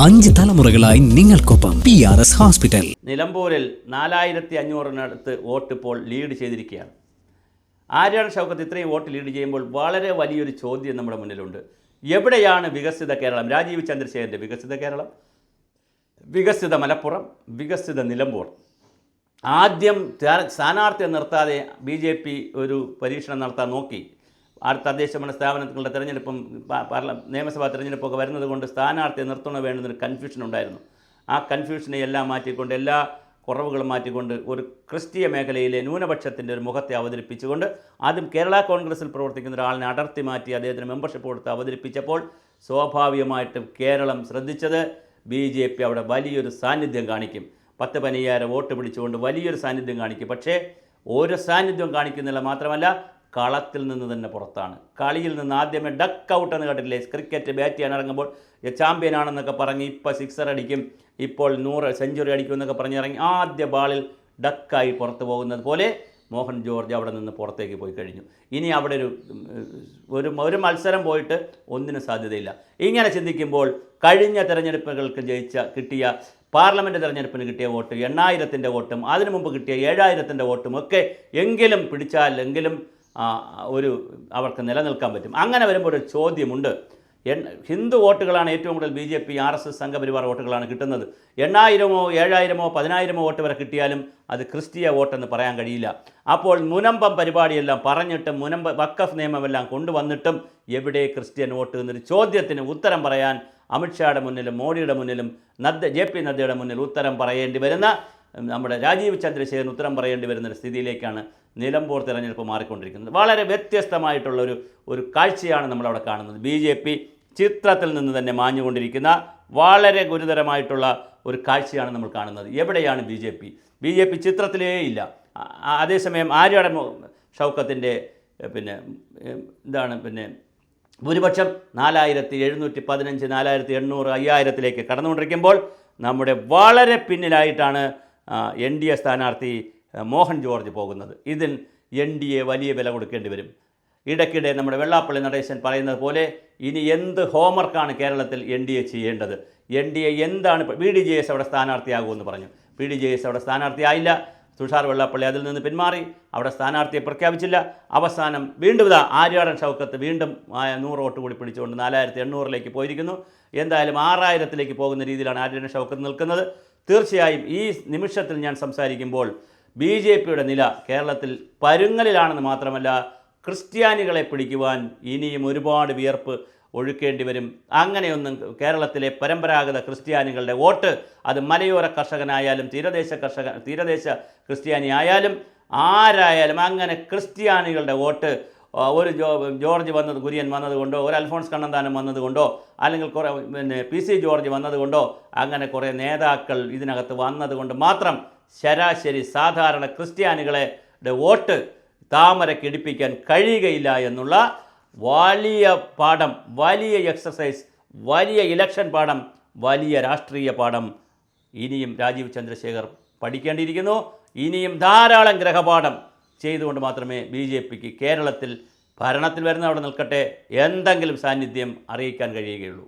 5 തലമുറകളായി നിങ്ങൾക്കൊപ്പം PRS hospital. നിലമ്പൂരിൽ 4500-നടുത്ത് വോട്ട് ഇപ്പോൾ ലീഡ് ചെയ്തിരിക്കുകയാണ്. ആര്യാടൻ ഷൗക്കത്ത് ഇത്രയും വോട്ട് ലീഡ് ചെയ്യുമ്പോൾ വളരെ വലിയൊരു ചോദ്യം നമ്മുടെ മുന്നിലുണ്ട്. എവിടെയാണ് വികസിത കേരളം? രാജീവ് ചന്ദ്രശേഖരൻ്റെ വികസിത കേരളം, വികസിത മലപ്പുറം, വികസിത നിലമ്പൂർ. ആദ്യം സ്ഥാനാർത്ഥിയെ നിർത്താതെ BJP ഒരു പരീക്ഷണം നടത്താൻ നോക്കി. തദ്ദേശ ഭരണ സ്ഥാപനങ്ങളുടെ തെരഞ്ഞെടുപ്പും നിയമസഭാ തെരഞ്ഞെടുപ്പൊക്കെ വരുന്നത് കൊണ്ട് സ്ഥാനാർത്ഥിയെ നിർത്തണോ വേണ്ടുന്നൊരു കൺഫ്യൂഷൻ ഉണ്ടായിരുന്നു. ആ കൺഫ്യൂഷനെ എല്ലാം മാറ്റിക്കൊണ്ട്, എല്ലാ കുറവുകളും മാറ്റിക്കൊണ്ട്, ഒരു ക്രിസ്തീയ മേഖലയിലെ ന്യൂനപക്ഷത്തിൻ്റെ ഒരു മുഖത്തെ അവതരിപ്പിച്ചുകൊണ്ട്, ആദ്യം കേരള കോൺഗ്രസിൽ പ്രവർത്തിക്കുന്ന ഒരാളിനെ അടർത്തി മാറ്റി അദ്ദേഹത്തിന് മെമ്പർഷിപ്പ് കൊടുത്ത് അവതരിപ്പിച്ചപ്പോൾ സ്വാഭാവികമായിട്ടും കേരളം ശ്രദ്ധിച്ചത് BJP അവിടെ വലിയൊരു സാന്നിധ്യം കാണിക്കും, 10-15 വോട്ട് പിടിച്ചുകൊണ്ട് വലിയൊരു സാന്നിധ്യം കാണിക്കും. പക്ഷേ ഒരു സാന്നിധ്യം കാണിക്കുന്നില്ല, മാത്രമല്ല കളത്തിൽ നിന്ന് തന്നെ പുറത്താണ്. കളിയിൽ നിന്ന് ആദ്യമേ ഡക്ക് ഔട്ട് എന്ന് കേട്ടിട്ടില്ലേ? ക്രിക്കറ്റ് ബാറ്റ് ചെയ്യാൻ ഇറങ്ങുമ്പോൾ ചാമ്പ്യനാണെന്നൊക്കെ പറഞ്ഞ് ഇപ്പോൾ 6 അടിക്കും, ഇപ്പോൾ 100 സെഞ്ചുറി അടിക്കും എന്നൊക്കെ പറഞ്ഞിറങ്ങി ആദ്യ ബാളിൽ ഡക്കായി പുറത്തു പോകുന്നത് പോലെ മോഹൻ ജോർജ് അവിടെ നിന്ന് പുറത്തേക്ക് പോയി കഴിഞ്ഞു. ഇനി അവിടെ ഒരു മത്സരം പോയിട്ട് ഒന്നിനും സാധ്യതയില്ല. ഇങ്ങനെ ചിന്തിക്കുമ്പോൾ കഴിഞ്ഞ തെരഞ്ഞെടുപ്പുകൾക്ക് കിട്ടിയ പാർലമെൻറ്റ് തെരഞ്ഞെടുപ്പിന് കിട്ടിയ വോട്ട് 8000-ൻ്റെ വോട്ടും അതിനു മുമ്പ് കിട്ടിയ 7000-ൻ്റെ വോട്ടും ഒക്കെ എങ്കിലും പിടിച്ചാൽ അവർക്ക് നിലനിൽക്കാൻ പറ്റും. അങ്ങനെ വരുമ്പോൾ ഒരു ചോദ്യമുണ്ട്. ഹിന്ദു വോട്ടുകളാണ് ഏറ്റവും കൂടുതൽ BJP RSS സംഘപരിവാർ വോട്ടുകളാണ് കിട്ടുന്നത്. 8000-ഓ 7000-ഓ 10000-ഓ വോട്ട് വരെ കിട്ടിയാലും അത് ക്രിസ്തീയ വോട്ടെന്ന് പറയാൻ കഴിയില്ല. അപ്പോൾ മുനമ്പം പരിപാടിയെല്ലാം പറഞ്ഞിട്ടും വഖഫ് നിയമമെല്ലാം കൊണ്ടുവന്നിട്ടും എവിടെ ക്രിസ്ത്യൻ വോട്ട് എന്നൊരു ചോദ്യത്തിന് ഉത്തരം പറയാൻ അമിത്ഷായുടെ മുന്നിലും മോഡിയുടെ മുന്നിലും JP നദ്ദയുടെ മുന്നിൽ ഉത്തരം പറയേണ്ടി വരുന്ന, നമ്മുടെ രാജീവ് ചന്ദ്രശേഖരൻ ഉത്തരം പറയേണ്ടി വരുന്നൊരു സ്ഥിതിയിലേക്കാണ് നിലമ്പൂർ തെരഞ്ഞെടുപ്പ് മാറിക്കൊണ്ടിരിക്കുന്നത്. വളരെ വ്യത്യസ്തമായിട്ടുള്ള ഒരു കാഴ്ചയാണ് നമ്മളവിടെ കാണുന്നത്. BJP ചിത്രത്തിൽ നിന്ന് തന്നെ മാഞ്ഞുകൊണ്ടിരിക്കുന്ന വളരെ ഗുരുതരമായിട്ടുള്ള ഒരു കാഴ്ചയാണ് നമ്മൾ കാണുന്നത്. എവിടെയാണ് BJP ചിത്രത്തിലേ ഇല്ല. അതേസമയം ആര്യാടൻ ഷൗക്കത്തിൻ്റെ ഭൂരിപക്ഷം 4715, 4800, 5000-ലേക്ക് കടന്നുകൊണ്ടിരിക്കുമ്പോൾ നമ്മുടെ വളരെ പിന്നിലായിട്ടാണ് NDA സ്ഥാനാർത്ഥി മോഹൻ ജോർജ് പോകുന്നത്. ഇതിൽ NDA വലിയ വില കൊടുക്കേണ്ടി വരും. ഇടയ്ക്കിടെ നമ്മുടെ വെള്ളാപ്പള്ളി നടേശൻ പറയുന്നത് പോലെ ഇനി എന്ത് ഹോംവർക്കാണ് കേരളത്തിൽ NDA ചെയ്യേണ്ടത്? NDA എന്താണ്? BDJS അവിടെ സ്ഥാനാർത്ഥിയാകുമെന്ന് പറഞ്ഞു. BDJS അവിടെ സ്ഥാനാർത്ഥിയായില്ല. തുഷാർ വെള്ളാപ്പള്ളി അതിൽ നിന്ന് പിന്മാറി, അവിടെ സ്ഥാനാർത്ഥിയെ പ്രഖ്യാപിച്ചില്ല. അവസാനം വീണ്ടും ആര്യാടൻ ഷൗക്കത്ത് വീണ്ടും 100 വോട്ട് കൂടി പിടിച്ചുകൊണ്ട് 4800-ലേക്ക് പോയിരിക്കുന്നു. എന്തായാലും 6000-ലേക്ക് പോകുന്ന രീതിയിലാണ് ആര്യാടൻ ഷൗക്കത്ത് നിൽക്കുന്നത്. തീർച്ചയായും ഈ നിമിഷത്തിൽ ഞാൻ സംസാരിക്കുമ്പോൾ BJPയുടെ നില കേരളത്തിൽ പരുങ്ങലിലാണെന്ന് മാത്രമല്ല, ക്രിസ്ത്യാനികളെ പിടിക്കുവാൻ ഇനിയും ഒരുപാട് വിയർപ്പ് ഒഴുക്കേണ്ടി വരും. അങ്ങനെയൊന്നും കേരളത്തിലെ പരമ്പരാഗത ക്രിസ്ത്യാനികളുടെ വോട്ട്, അത് മലയോര കർഷകനായാലും തീരദേശ ക്രിസ്ത്യാനി ആയാലും ആരായാലും, അങ്ങനെ ക്രിസ്ത്യാനികളുടെ വോട്ട് ഒരു ജോർജ് കുര്യൻ വന്നതുകൊണ്ടോ, ഒരു അൽഫോൺസ് കണ്ണന്താനം വന്നതുകൊണ്ടോ, അല്ലെങ്കിൽ കുറേ PC ജോർജ് വന്നതുകൊണ്ടോ, അങ്ങനെ കുറേ നേതാക്കൾ ഇതിനകത്ത് വന്നതുകൊണ്ട് മാത്രം ശരാശരി സാധാരണ ക്രിസ്ത്യാനികളുടെ വോട്ട് താമരക്കിടിപ്പിക്കാൻ കഴിയുകയില്ല എന്നുള്ള വലിയ പാഠം, വലിയ എക്സസൈസ്, വലിയ ഇലക്ഷൻ പാഠം, വലിയ രാഷ്ട്രീയ പാഠം ഇനിയും രാജീവ് ചന്ദ്രശേഖർ പഠിക്കേണ്ടിയിരിക്കുന്നു. ഇനിയും ധാരാളം ഗ്രഹപാഠം ചെയ്തുകൊണ്ട് മാത്രമേ BJPക്ക് കേരളത്തിൽ ഭരണത്തിൽ വരുന്ന അവിടെ നിൽക്കട്ടെ എന്തെങ്കിലും സാന്നിധ്യം അറിയിക്കാൻ കഴിയുകയുള്ളൂ.